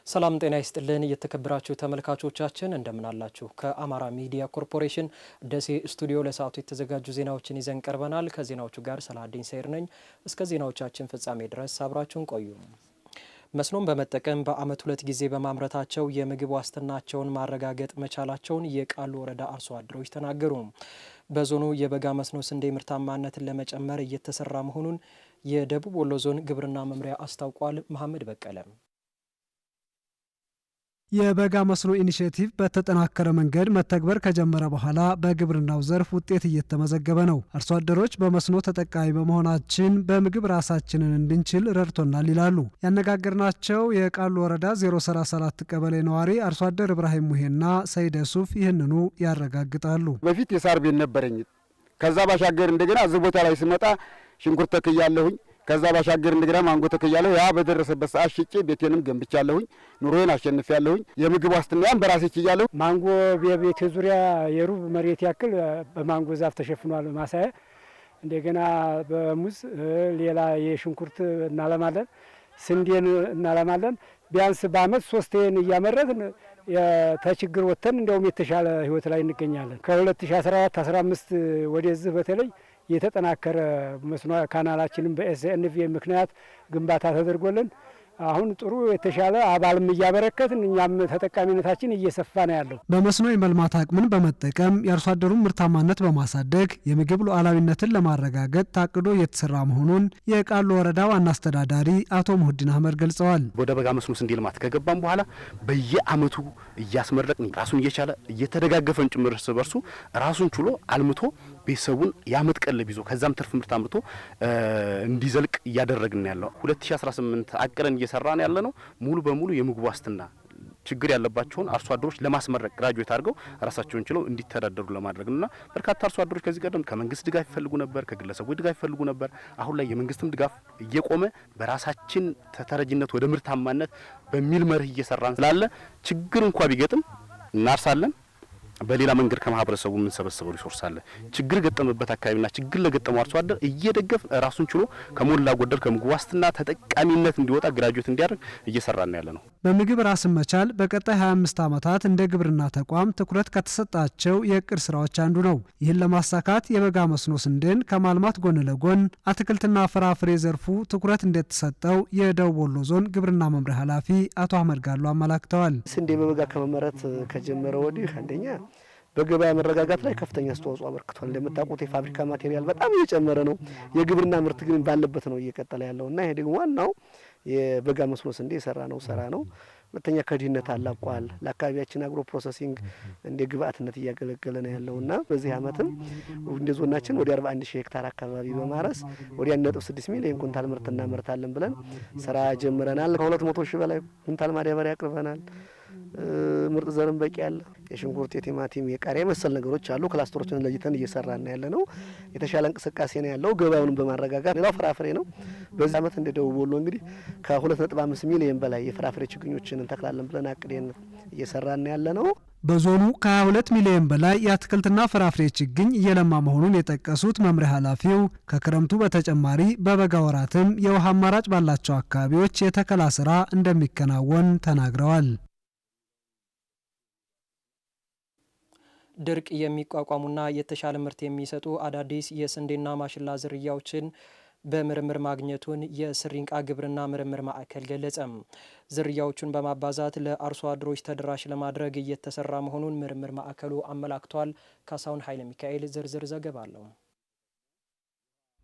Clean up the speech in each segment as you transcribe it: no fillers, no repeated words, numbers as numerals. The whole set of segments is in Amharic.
ሰላም ጤና ይስጥልን የተከበራችሁ ተመልካቾቻችን እንደምን አላችሁ? ከአማራ ሚዲያ ኮርፖሬሽን ደሴ ስቱዲዮ ለሰዓቱ የተዘጋጁ ዜናዎችን ይዘን ቀርበናል። ከዜናዎቹ ጋር ሰላዲን ሰይር ነኝ። እስከ ዜናዎቻችን ፍጻሜ ድረስ አብራችሁን ቆዩ። መስኖን በመጠቀም በአመት 2 ጊዜ በማምረታቸው የምግብ ዋስትናቸውን ማረጋገጥ መቻላቸውን የቃሉ ወረዳ አርሶ አደሮች ተናገሩ። በዞኑ የበጋ መስኖ ስንዴ ምርታማነትን ለመጨመር እየተሰራ መሆኑን የደቡብ ወሎ ዞን ግብርና መምሪያ አስታውቋል። መሐመድ በቀለ የበጋ መስኖ ኢኒሼቲቭ በተጠናከረ መንገድ መተግበር ከጀመረ በኋላ በግብርናው ዘርፍ ውጤት እየተመዘገበ ነው። አርሶ አደሮች በመስኖ ተጠቃሚ በመሆናችን በምግብ ራሳችንን እንድንችል ረድቶናል ይላሉ። ያነጋገርናቸው የቃሉ ወረዳ 034 ቀበሌ ነዋሪ አርሶ አደር ኢብራሂም ሙሄና ሰይደ ሱፍ ይህንኑ ያረጋግጣሉ። በፊት የሳር ቤት ነበረኝ። ከዛ ባሻገር እንደገና እዚህ ቦታ ላይ ስመጣ ሽንኩርት ተክያለሁኝ። ከዛ ባሻገር እንደገና ማንጎ ተክያለሁ። ያ በደረሰበት ሰዓት ሽጬ ቤቴንም ገንብቻለሁኝ። ኑሮዬን አሸንፊያለሁኝ። የምግብ ዋስትናን በራሴ ችያለሁ። ማንጎ በቤት ዙሪያ የሩብ መሬት ያክል በማንጎ ዛፍ ተሸፍኗል ማሳየ። እንደገና በሙዝ ሌላ የሽንኩርት እናለማለን፣ ስንዴን እናለማለን። ቢያንስ በአመት 3 እያመረትን ተችግር ወጥተን እንደውም የተሻለ ህይወት ላይ እንገኛለን። ከ2014 15 ወደዚህ በተለይ የተጠናከረ መስኖ ካናላችንን በኤስኤንቪ ምክንያት ግንባታ ተደርጎልን አሁን ጥሩ የተሻለ አባልም እያበረከትን እኛም ተጠቃሚነታችን እየሰፋ ነው ያለው። በመስኖ የመልማት አቅምን በመጠቀም የአርሶ አደሩን ምርታማነት በማሳደግ የምግብ ሉዓላዊነትን ለማረጋገጥ ታቅዶ እየተሰራ መሆኑን የቃሉ ወረዳ ዋና አስተዳዳሪ አቶ ሙህዲን አህመድ ገልጸዋል። ወደ በጋ መስኖ ስንዴ ልማት ከገባን በኋላ በየአመቱ እያስመረቅን ራሱን እየቻለ እየተደጋገፈን ጭምር እርስ በርሱ ራሱን ችሎ አልምቶ ቤተሰቡን ያመት ቀለብ ይዞ ከዛም ትርፍ ምርት አምርቶ እንዲዘልቅ እያደረግን ያለው 2018 አቅረን እየሰራን ያለ ነው። ሙሉ በሙሉ የምግብ ዋስትና ችግር ያለባቸውን አርሶ አደሮች ለማስመረቅ ግራጁዌት አድርገው ራሳቸውን ችለው እንዲተዳደሩ ለማድረግና በርካታ አርሶ አደሮች ከዚህ ቀደም ከመንግስት ድጋፍ ይፈልጉ ነበር፣ ከግለሰቦች ድጋፍ ይፈልጉ ነበር። አሁን ላይ የመንግስትም ድጋፍ እየቆመ በራሳችን ተተረጅነት ወደ ምርታማነት በሚል መርህ እየሰራን ስላለ ችግር እንኳን ቢገጥም እናርሳለን። በሌላ መንገድ ከማህበረሰቡ ምን ሰበሰበው ሪሶርስ አለ። ችግር ገጠመበት አካባቢና ችግር ለገጠመው አርሶ አደር እየደገፍ ራሱን ችሎ ከሞላ ጎደል ከምግብ ዋስትና ተጠቃሚነት እንዲወጣ ግራጁዌት እንዲያደርግ እየሰራን ያለ ነው። በምግብ ራስን መቻል በቀጣይ 25 ዓመታት እንደ ግብርና ተቋም ትኩረት ከተሰጣቸው የእቅድ ስራዎች አንዱ ነው። ይህን ለማሳካት የበጋ መስኖ ስንዴን ከማልማት ጎን ለጎን አትክልትና ፍራፍሬ ዘርፉ ትኩረት እንደተሰጠው የደቡብ ወሎ ዞን ግብርና መምሪያ ኃላፊ አቶ አህመድ ጋሉ አመላክተዋል። ስንዴ በበጋ ከመመረት ከጀመረ ወዲህ አንደኛ በገበያ መረጋጋት ላይ ከፍተኛ አስተዋጽኦ አበርክቷል። እንደምታውቁት የፋብሪካ ማቴሪያል በጣም እየጨመረ ነው። የግብርና ምርት ግን ባለበት ነው እየቀጠለ ያለውና ይሄ ደግሞ ዋናው የበጋ መስኖ ስንዴ የሰራ ነው ስራ ነው። ሁለተኛ ከድህነት አላቋል። ለአካባቢያችን አግሮ ፕሮሰሲንግ እንደ ግብአትነት እያገለገለ ነው ያለውና በዚህ አመትም እንደ ዞናችን ወደ 41 ሺህ ሄክታር አካባቢ በማረስ ወደ 1.6 ሚሊዮን ኩንታል ምርት እናመርታለን ብለን ስራ ጀምረናል። ከ200 ሺህ በላይ ኩንታል ማዳበሪያ አቅርበናል። ምርጥ ዘርም በቂ ያለ የሽንኩርት፣ የቲማቲም፣ የቃሪያ መሰል ነገሮች አሉ። ክላስተሮችን ለይተን እየሰራን ያለ ነው። የተሻለ እንቅስቃሴ ነው ያለው ገበያውን በማረጋጋት። ሌላው ፍራፍሬ ነው። በዚህ አመት እንደ ደቡብ ወሎ እንግዲህ ከ2.5 ሚሊዮን በላይ የፍራፍሬ ችግኞችን እንተክላለን ብለን አቅደን እየሰራን ያለ ነው። በዞኑ ከ22 ሚሊዮን በላይ የአትክልትና ፍራፍሬ ችግኝ እየለማ መሆኑን የጠቀሱት መምሪያ ኃላፊው ከክረምቱ በተጨማሪ በበጋ ወራትም የውሃ አማራጭ ባላቸው አካባቢዎች የተከላ ስራ እንደሚከናወን ተናግረዋል። ድርቅ የሚቋቋሙና የተሻለ ምርት የሚሰጡ አዳዲስ የስንዴና ማሽላ ዝርያዎችን በምርምር ማግኘቱን የስሪንቃ ግብርና ምርምር ማዕከል ገለጸ። ዝርያዎቹን በማባዛት ለአርሶ አደሮች ተደራሽ ለማድረግ እየተሰራ መሆኑን ምርምር ማዕከሉ አመላክቷል። ካሳሁን ኃይለ ሚካኤል ዝርዝር ዘገባ አለው።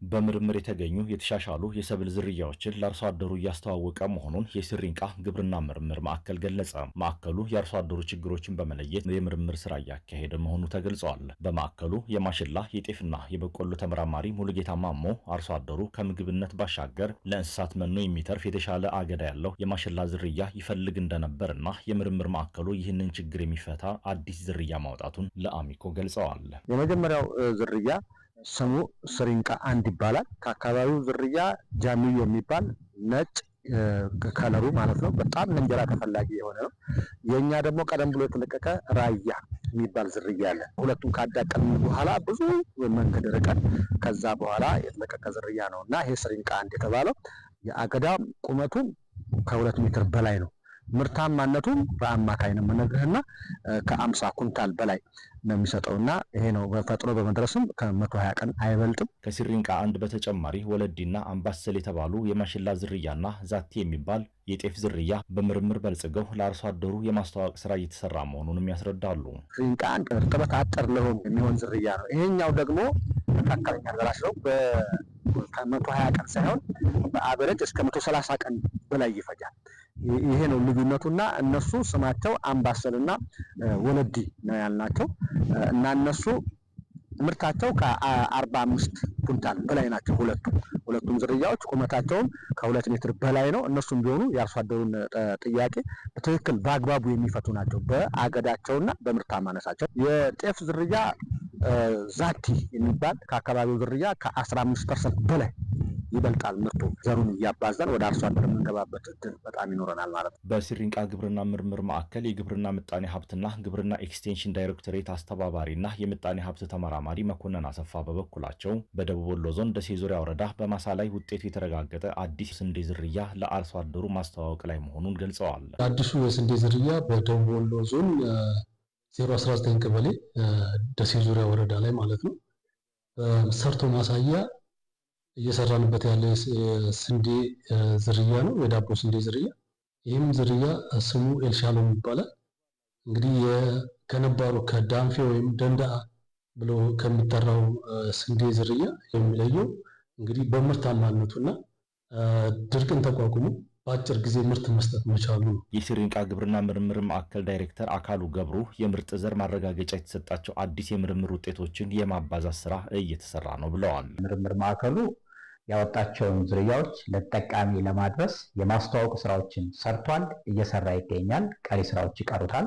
በምርምር የተገኙ የተሻሻሉ የሰብል ዝርያዎችን ለአርሶ አደሩ እያስተዋወቀ መሆኑን የስሪንቃ ግብርና ምርምር ማዕከል ገለጸ። ማዕከሉ የአርሶ አደሩ ችግሮችን በመለየት የምርምር ስራ እያካሄደ መሆኑ ተገልጿል። በማዕከሉ የማሽላ የጤፍና የበቆሎ ተመራማሪ ሙሉጌታ ማሞ አርሶ አደሩ ከምግብነት ባሻገር ለእንስሳት መኖ የሚተርፍ የተሻለ አገዳ ያለው የማሽላ ዝርያ ይፈልግ እንደነበርና የምርምር ማዕከሉ ይህንን ችግር የሚፈታ አዲስ ዝርያ ማውጣቱን ለአሚኮ ገልጸዋል። የመጀመሪያው ዝርያ ስሙ ስሪንቃ 1 ይባላል። ከአካባቢው ዝርያ ጃሚዮ የሚባል ነጭ ከለሩ ማለት ነው በጣም ለእንጀራ ተፈላጊ የሆነ ነው። የኛ ደግሞ ቀደም ብሎ የተለቀቀ ራያ የሚባል ዝርያ አለ። ሁለቱን ካዳቀልን በኋላ ብዙ መንገድ ርቀን ከዛ በኋላ የተለቀቀ ዝርያ ነውና ይሄ ስሪንቃ 1 የተባለው የአገዳ ቁመቱ ከ2 ሜትር በላይ ነው። ምርታማነቱ በአማካይ ነው የምነግርህና ከ50 ኩንታል በላይ ነው የሚሰጠውና ይሄ ነው ፈጥኖ በመድረስም ከ120 ቀን አይበልጥም። ከሲሪንቃ አንድ በተጨማሪ ወለዲና አምባሰል የተባሉ የማሽላ ዝርያና ዛቲ የሚባል የጤፍ ዝርያ በምርምር በልጽገው ለአርሶ አደሩ የማስተዋወቅ ስራ እየተሰራ መሆኑንም ያስረዳሉ። ሲሪንቃ አንድ እርጥበት አጠር ለሆኑ የሚሆን ዝርያ ነው። ይሄኛው ደግሞ መካከለኛ ደራሽ ነው። ከ120 ቀን ሳይሆን በአቨሬጅ እስከ 130 ቀን በላይ ይፈጃል። ይሄ ነው ልዩነቱና እነሱ ስማቸው አምባሰልና ወለዲ ነው ያልናቸው እና እነሱ ምርታቸው ከ45 ኩንታል በላይ ናቸው። ሁለቱም ዝርያዎች ቁመታቸውም ከ2 ሜትር በላይ ነው። እነሱም ቢሆኑ የአርሶ አደሩን ጥያቄ በትክክል በአግባቡ የሚፈቱ ናቸው በአገዳቸውና በምርታማነታቸው። የጤፍ ዝርያ ዛቲ የሚባል ከአካባቢው ዝርያ ከ15% በላይ ይበልጣል ምርቱ። ዘሩን እያባዛን ወደ አርሶ አደር የምንገባበት እድል በጣም ይኖረናል ማለት ነው። በሲሪንቃ ግብርና ምርምር ማዕከል የግብርና ምጣኔ ሀብትና ግብርና ኤክስቴንሽን ዳይሬክቶሬት አስተባባሪና የምጣኔ ሀብት ተመራማሪ መኮንን አሰፋ በበኩላቸው በደቡብ ወሎ ዞን ደሴ ዙሪያ ወረዳ በማሳ ላይ ውጤቱ የተረጋገጠ አዲስ ስንዴ ዝርያ ለአርሶ አደሩ ማስተዋወቅ ላይ መሆኑን ገልጸዋል። አዲሱ የስንዴ ዝርያ በደቡብ ወሎ ዞን 019 ቀበሌ ደሴ ዙሪያ ወረዳ ላይ ማለት ነው ሰርቶ ማሳያ እየሰራንበት ያለ ስንዴ ዝርያ ነው፣ የዳቦ ስንዴ ዝርያ። ይህም ዝርያ ስሙ ኤልሻሎም ይባላል። እንግዲህ ከነባሩ ከዳንፌ ወይም ደንዳ ብሎ ከሚጠራው ስንዴ ዝርያ የሚለየው እንግዲህ በምርታማነቱና ድርቅን ተቋቁሞ በአጭር ጊዜ ምርት መስጠት መቻሉ ነው። የሲሪንቃ ግብርና ምርምር ማዕከል ዳይሬክተር አካሉ ገብሩ የምርጥ ዘር ማረጋገጫ የተሰጣቸው አዲስ የምርምር ውጤቶችን የማባዛት ስራ እየተሰራ ነው ብለዋል። ምርምር ማዕከሉ ያወጣቸውን ዝርያዎች ለተጠቃሚ ለማድረስ የማስተዋወቅ ስራዎችን ሰርቷል፣ እየሰራ ይገኛል። ቀሪ ስራዎች ይቀሩታል።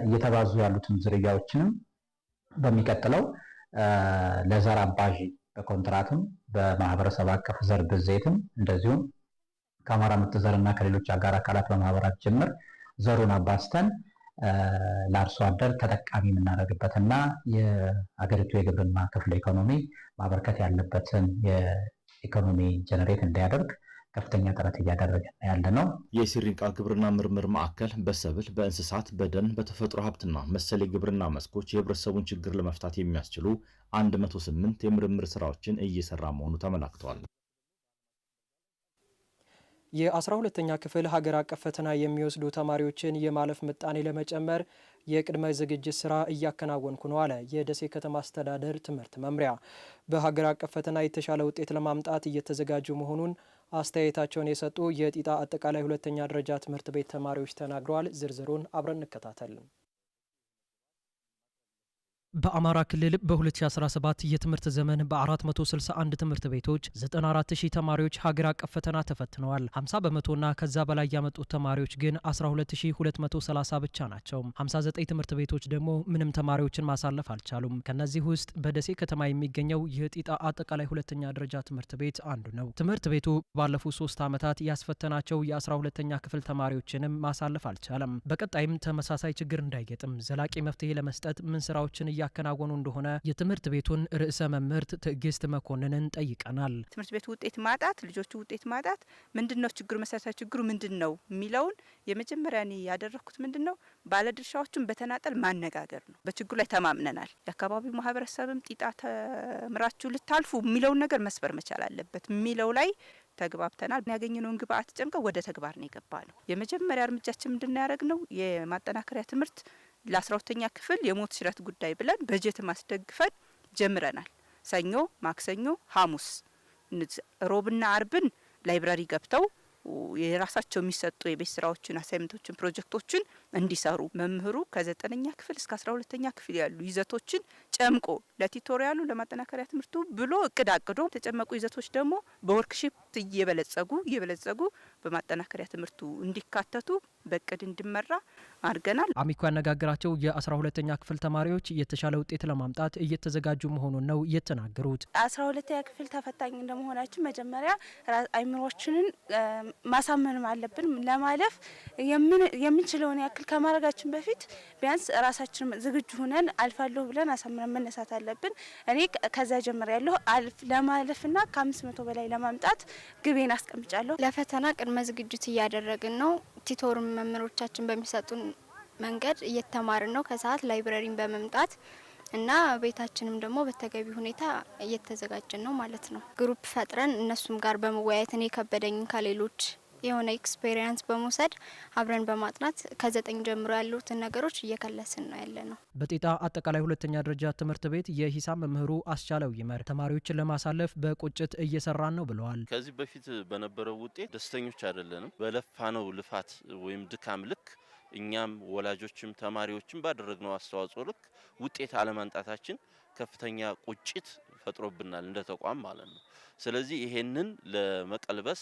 እየተባዙ ያሉትን ዝርያዎችንም በሚቀጥለው ለዘር አባዥ በኮንትራትም በማህበረሰብ አቀፍ ዘር ብዜትም እንደዚሁም ከአማራ ምርጥ ዘርና ከሌሎች አጋር አካላት በማህበራት ጭምር ዘሩን አባዝተን ለአርሶ አደር ተጠቃሚ የምናደርግበትና የሀገሪቱ የግብርና ክፍለ ኢኮኖሚ ማበርከት ያለበትን የኢኮኖሚ ጀነሬት እንዲያደርግ ከፍተኛ ጥረት እያደረገ ያለ ነው። የሲሪንቃ ግብርና ምርምር ማዕከል በሰብል፣ በእንስሳት፣ በደን፣ በተፈጥሮ ሀብትና መሰል የግብርና መስኮች የህብረተሰቡን ችግር ለመፍታት የሚያስችሉ 108 የምርምር ስራዎችን እየሰራ መሆኑ ተመላክቷል። የ12ኛ ክፍል ሀገር አቀፍ ፈተና የሚወስዱ ተማሪዎችን የማለፍ ምጣኔ ለመጨመር የቅድመ ዝግጅት ስራ እያከናወንኩ ነው አለ የደሴ ከተማ አስተዳደር ትምህርት መምሪያ። በሀገር አቀፍ ፈተና የተሻለ ውጤት ለማምጣት እየተዘጋጁ መሆኑን አስተያየታቸውን የሰጡ የጢጣ አጠቃላይ ሁለተኛ ደረጃ ትምህርት ቤት ተማሪዎች ተናግረዋል። ዝርዝሩን አብረን እንከታተል። በአማራ ክልል በ2017 የትምህርት ዘመን በ461 ትምህርት ቤቶች 94000 ተማሪዎች ሀገር አቀፍ ፈተና ተፈትነዋል። 50 በመቶና ከዛ በላይ ያመጡት ተማሪዎች ግን 12230 ብቻ ናቸው። 59 ትምህርት ቤቶች ደግሞ ምንም ተማሪዎችን ማሳለፍ አልቻሉም። ከነዚህ ውስጥ በደሴ ከተማ የሚገኘው የጢጣ አጠቃላይ ሁለተኛ ደረጃ ትምህርት ቤት አንዱ ነው። ትምህርት ቤቱ ባለፉት 3 ዓመታት ያስፈተናቸው የ12ኛ ክፍል ተማሪዎችንም ማሳለፍ አልቻለም። በቀጣይም ተመሳሳይ ችግር እንዳይገጥም ዘላቂ መፍትሄ ለመስጠት ምን ስራዎችን እያከናወኑ እንደሆነ የትምህርት ቤቱን ርዕሰ መምህርት ትዕግስት መኮንንን ጠይቀናል። ትምህርት ቤቱ ውጤት ማጣት፣ ልጆቹ ውጤት ማጣት ምንድነው ችግሩ፣ መሰረታዊ ችግሩ ምንድነው የሚለውን የመጀመሪያ እኔ ያደረኩት ምንድነው ባለድርሻዎችን በተናጠል ማነጋገር ነው። በችግሩ ላይ ተማምነናል። የአካባቢው ማህበረሰብም ጢጣ ተምራችሁ ልታልፉ የሚለውን ነገር መስበር መቻል አለበት የሚለው ላይ ተግባብተናል። ያገኘነውን ግብአት ጨምቀው ወደ ተግባር ነው የገባ ነው። የመጀመሪያ እርምጃችን ምንድነው ያደረግነው የማጠናከሪያ ትምህርት ለ12ኛ ክፍል የሞት ሽረት ጉዳይ ብለን በጀት ማስደግፈን ጀምረናል። ሰኞ፣ ማክሰኞ፣ ሐሙስ፣ ሮብና አርብን ላይብራሪ ገብተው የራሳቸው የሚሰጡ የቤት ስራዎችን፣ አሳይመንቶችን፣ ፕሮጀክቶችን እንዲሰሩ መምህሩ ከ9ኛ ክፍል እስከ 12ኛ ክፍል ያሉ ይዘቶችን ጨምቆ ለቲቶሪያሉ ለማጠናከሪያ ትምህርቱ ብሎ እቅድ አቅዶ ተጨመቁ ይዘቶች ደግሞ በወርክሺፕ እየበለጸጉ በማጠናከሪያ ትምህርቱ እንዲካተቱ በእቅድ እንዲመራ አድርገናል። አሚኮ ያነጋገራቸው የ12ኛ ክፍል ተማሪዎች የተሻለ ውጤት ለማምጣት እየተዘጋጁ መሆኑን ነው የተናገሩት። 12ኛ ክፍል ተፈታኝ እንደመሆናችን መጀመሪያ አይምሮችንን ማሳመንም አለብን። ለማለፍ የምንችለውን ያክል ከማድረጋችን በፊት ቢያንስ ራሳችን ዝግጁ ሆነን አልፋለሁ ብለን አሳምነን መነሳት አለብን። እኔ ከዛ ጀምሬያለሁ። ለማለፍና ከ500 በላይ ለማምጣት ግቤን አስቀምጫለሁ። ለፈተና ቅድመ ዝግጅት እያደረግን ነው። ቲቶር መምህሮቻችን በሚሰጡን መንገድ እየተማርን ነው። ከሰዓት ላይብረሪን በመምጣት እና ቤታችንም ደግሞ በተገቢ ሁኔታ እየተዘጋጀን ነው ማለት ነው። ግሩፕ ፈጥረን እነሱም ጋር በመወያየት እኔ ከበደኝ ከሌሎች የሆነ ኤክስፔሪያንስ በመውሰድ አብረን በማጥናት ከ9 ጀምሮ ያሉትን ነገሮች እየከለስን ነው ያለ ነው። በጤጣ አጠቃላይ ሁለተኛ ደረጃ ትምህርት ቤት የሂሳብ መምህሩ አስቻለው ይመር ተማሪዎችን ለማሳለፍ በቁጭት እየሰራን ነው ብለዋል። ከዚህ በፊት በነበረው ውጤት ደስተኞች አይደለንም። በለፋነው ልፋት ወይም ድካም ልክ እኛም ወላጆችም ተማሪዎችም ባደረግነው አስተዋጽኦ ልክ ውጤት አለማንጣታችን ከፍተኛ ቁጭት ፈጥሮብናል እንደ ተቋም ማለት ነው። ስለዚህ ይሄንን ለመቀልበስ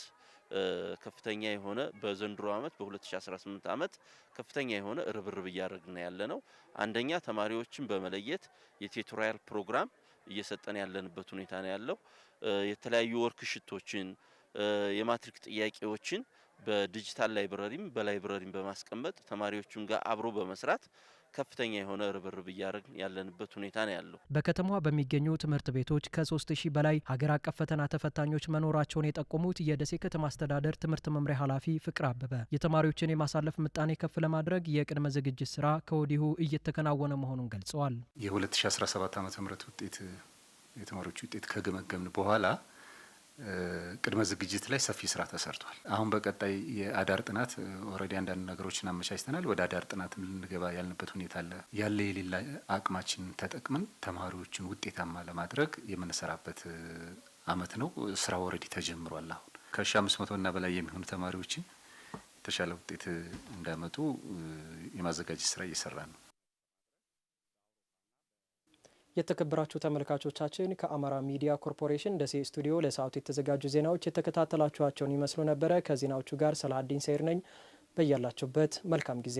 ከፍተኛ የሆነ በዘንድሮ አመት በ2018 አመት ከፍተኛ የሆነ ርብርብ እያደረግን ያለነው አንደኛ ተማሪዎችን በመለየት የቲቶሪያል ፕሮግራም እየሰጠን ያለንበት ሁኔታ ነው ያለው። የተለያዩ ወርክሽቶችን የማትሪክ ጥያቄዎችን በዲጂታል ላይብረሪም በላይብረሪም በማስቀመጥ ተማሪዎቹን ጋር አብሮ በመስራት ከፍተኛ የሆነ ርብርብ እያደረግን ያለንበት ሁኔታ ነው ያለው። በከተማዋ በሚገኙ ትምህርት ቤቶች ከ3000 በላይ ሀገር አቀፍ ፈተና ተፈታኞች መኖራቸውን የጠቆሙት የደሴ ከተማ አስተዳደር ትምህርት መምሪያ ኃላፊ ፍቅር አበበ የተማሪዎችን የማሳለፍ ምጣኔ ከፍ ለማድረግ የቅድመ ዝግጅት ስራ ከወዲሁ እየተከናወነ መሆኑን ገልጸዋል። የ2017 ዓ.ም ውጤት የተማሪዎች ውጤት ከገመገምን በኋላ ቅድመ ዝግጅት ላይ ሰፊ ስራ ተሰርቷል። አሁን በቀጣይ የአዳር ጥናት ኦልሬዲ አንዳንድ ነገሮችን አመቻችተናል። ወደ አዳር ጥናት ልንገባ ያልንበት ሁኔታ አለ። ያለ የሌላ አቅማችን ተጠቅመን ተማሪዎችን ውጤታማ ለማድረግ የምንሰራበት አመት ነው። ስራ ኦልሬዲ ተጀምሯል። አሁን ከ1500 እና በላይ የሚሆኑ ተማሪዎችን የተሻለ ውጤት እንዳመጡ የማዘጋጀት ስራ እየሰራ ነው። የተከበራችሁ ተመልካቾቻችን ከአማራ ሚዲያ ኮርፖሬሽን ደሴ ስቱዲዮ ለሰዓቱ የተዘጋጁ ዜናዎች የተከታተላችኋቸውን ይመስሉ ነበረ። ከዜናዎቹ ጋር ሰላሀዲን ሰይር ነኝ። በያላችሁበት መልካም ጊዜ